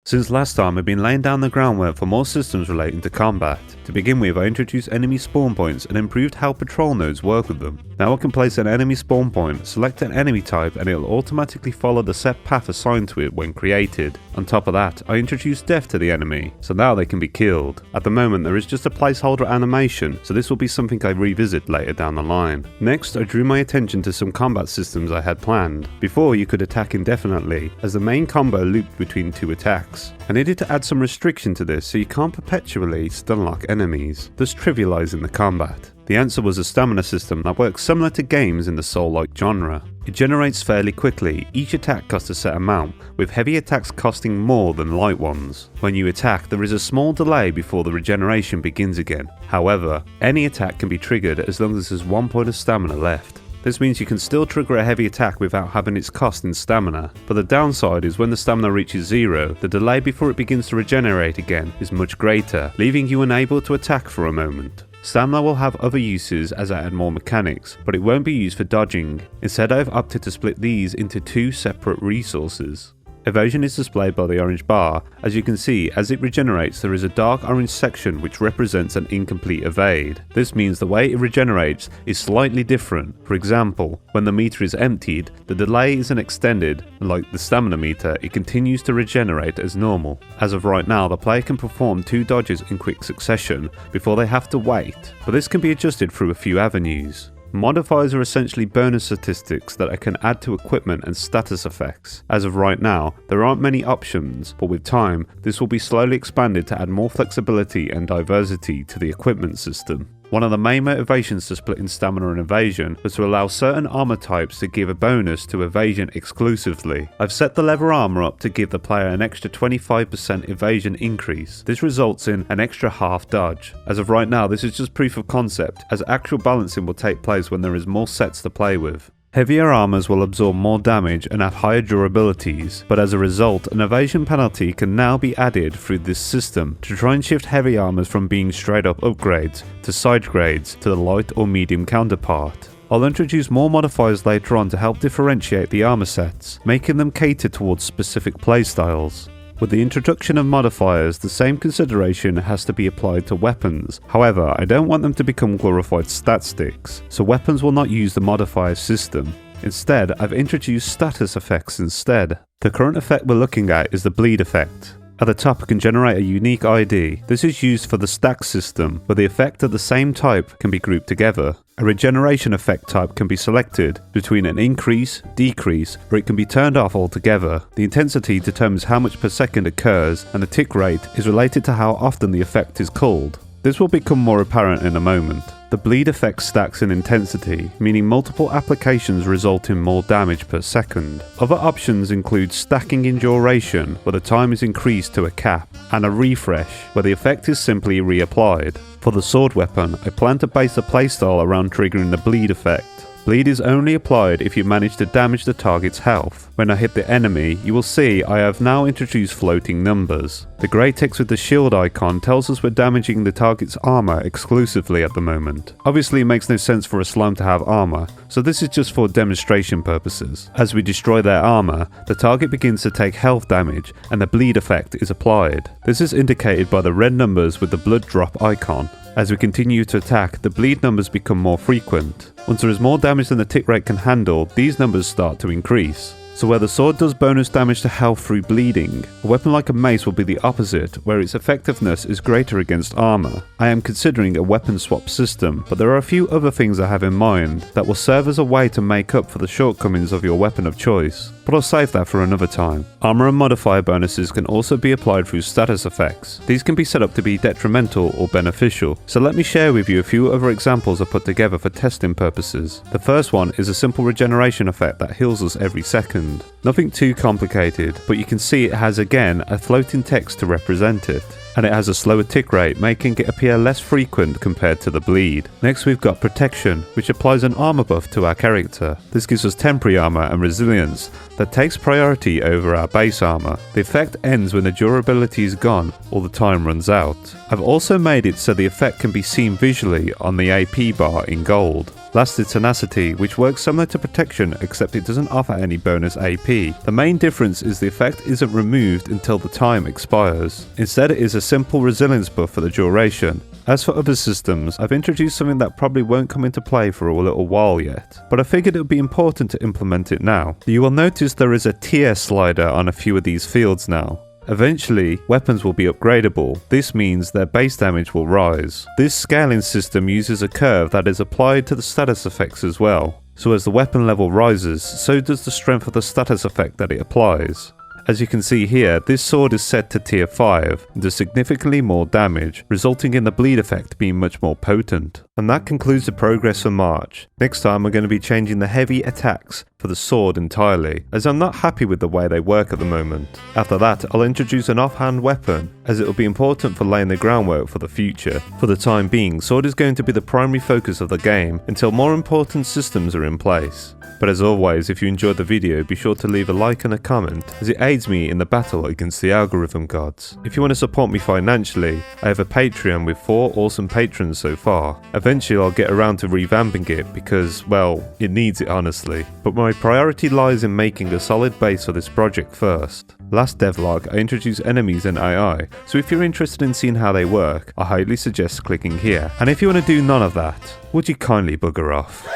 Since last time I've been laying down the groundwork for more systems relating to combat. To begin with, I introduced enemy spawn points and improved how patrol nodes work with them. Now I can place an enemy spawn point, select an enemy type and it will automatically follow the set path assigned to it when created. On top of that, I introduced death to the enemy, so now they can be killed. At the moment there is just a placeholder animation, so this will be something I revisit later down the line. Next, I drew my attention to some combat systems I had planned. Before, you could attack indefinitely, as the main combo looped between two attacks. I needed to add some restriction to this so you can't perpetually stun-lock enemies, thus trivializing the combat. The answer was a stamina system that works similar to games in the Soul-like genre. It generates fairly quickly, each attack costs a set amount, with heavy attacks costing more than light ones. When you attack, there is a small delay before the regeneration begins again. However, any attack can be triggered as long as there's 1 point of stamina left. This means you can still trigger a heavy attack without having its cost in stamina, but the downside is when the stamina reaches 0, the delay before it begins to regenerate again is much greater, leaving you unable to attack for a moment. Stamina will have other uses as I add more mechanics, but it won't be used for dodging. Instead, I've opted to split these into two separate resources. Evasion is displayed by the orange bar. As you can see, as it regenerates there is a dark orange section which represents an incomplete evade. This means the way it regenerates is slightly different. For example, when the meter is emptied, the delay isn't extended, and like the stamina meter, it continues to regenerate as normal. As of right now, the player can perform 2 dodges in quick succession before they have to wait, but this can be adjusted through a few avenues. Modifiers are essentially bonus statistics that I can add to equipment and status effects. As of right now, there aren't many options, but with time, this will be slowly expanded to add more flexibility and diversity to the equipment system. One of the main motivations to splitting stamina and evasion was to allow certain armor types to give a bonus to evasion exclusively. I've set the leather armor up to give the player an extra 25% evasion increase. This results in an extra half dodge. As of right now, this is just proof of concept, as actual balancing will take place when there is more sets to play with. Heavier armors will absorb more damage and have higher durabilities, but as a result, an evasion penalty can now be added through this system to try and shift heavy armors from being straight up upgrades to side grades to the light or medium counterpart. I'll introduce more modifiers later on to help differentiate the armor sets, making them cater towards specific playstyles. With the introduction of modifiers, the same consideration has to be applied to weapons. However, I don't want them to become glorified stat sticks, so weapons will not use the modifier system. Instead, I've introduced status effects instead. The current effect we're looking at is the bleed effect. At the top, it can generate a unique ID. This is used for the stack system, where the effect of the same type can be grouped together. A regeneration effect type can be selected between an increase, decrease, or it can be turned off altogether. The intensity determines how much per second occurs, and the tick rate is related to how often the effect is called. This will become more apparent in a moment. The bleed effect stacks in intensity, meaning multiple applications result in more damage per second. Other options include stacking in duration, where the time is increased to a cap, and a refresh, where the effect is simply reapplied. For the sword weapon, I plan to base the playstyle around triggering the bleed effect. Bleed is only applied if you manage to damage the target's health. When I hit the enemy, you will see I have now introduced floating numbers. The grey text with the shield icon tells us we're damaging the target's armor exclusively at the moment. Obviously it makes no sense for a slime to have armor, so this is just for demonstration purposes. As we destroy their armor, the target begins to take health damage and the bleed effect is applied. This is indicated by the red numbers with the blood drop icon. As we continue to attack, the bleed numbers become more frequent. Once there is more damage than the tick rate can handle, these numbers start to increase. So where the sword does bonus damage to health through bleeding, a weapon like a mace will be the opposite, where its effectiveness is greater against armor. I am considering a weapon swap system, but there are a few other things I have in mind that will serve as a way to make up for the shortcomings of your weapon of choice, but I'll save that for another time. Armor and modifier bonuses can also be applied through status effects. These can be set up to be detrimental or beneficial, so let me share with you a few other examples I've put together for testing purposes. The first one is a simple regeneration effect that heals us every second. Nothing too complicated, but you can see it has again a floating text to represent it. And it has a slower tick rate, making it appear less frequent compared to the bleed. Next we've got protection, which applies an armor buff to our character. This gives us temporary armor and resilience that takes priority over our base armor. The effect ends when the durability is gone or the time runs out. I've also made it so the effect can be seen visually on the AP bar in gold. Last is Tenacity, which works similar to Protection except it doesn't offer any bonus AP. The main difference is the effect isn't removed until the time expires. Instead, it is a simple resilience buff for the duration. As for other systems, I've introduced something that probably won't come into play for a little while yet, but I figured it would be important to implement it now. You will notice there is a tier slider on a few of these fields now. Eventually, weapons will be upgradable. This means their base damage will rise. This scaling system uses a curve that is applied to the status effects as well. So as the weapon level rises, so does the strength of the status effect that it applies. As you can see here, this sword is set to tier 5 and does significantly more damage, resulting in the bleed effect being much more potent. And that concludes the progress for March. Next time we're going to be changing the heavy attacks for the sword entirely, as I'm not happy with the way they work at the moment. After that, I'll introduce an offhand weapon, as it will be important for laying the groundwork for the future. For the time being, sword is going to be the primary focus of the game until more important systems are in place. But as always, if you enjoyed the video, be sure to leave a like and a comment, as it aids me in the battle against the algorithm gods. If you want to support me financially, I have a Patreon with 4 awesome patrons so far. Eventually I'll get around to revamping it because, well, it needs it honestly. But my priority lies in making a solid base for this project first. Last devlog, I introduced enemies and AI, so if you're interested in seeing how they work, I highly suggest clicking here. And if you want to do none of that, would you kindly bugger off?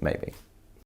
Maybe.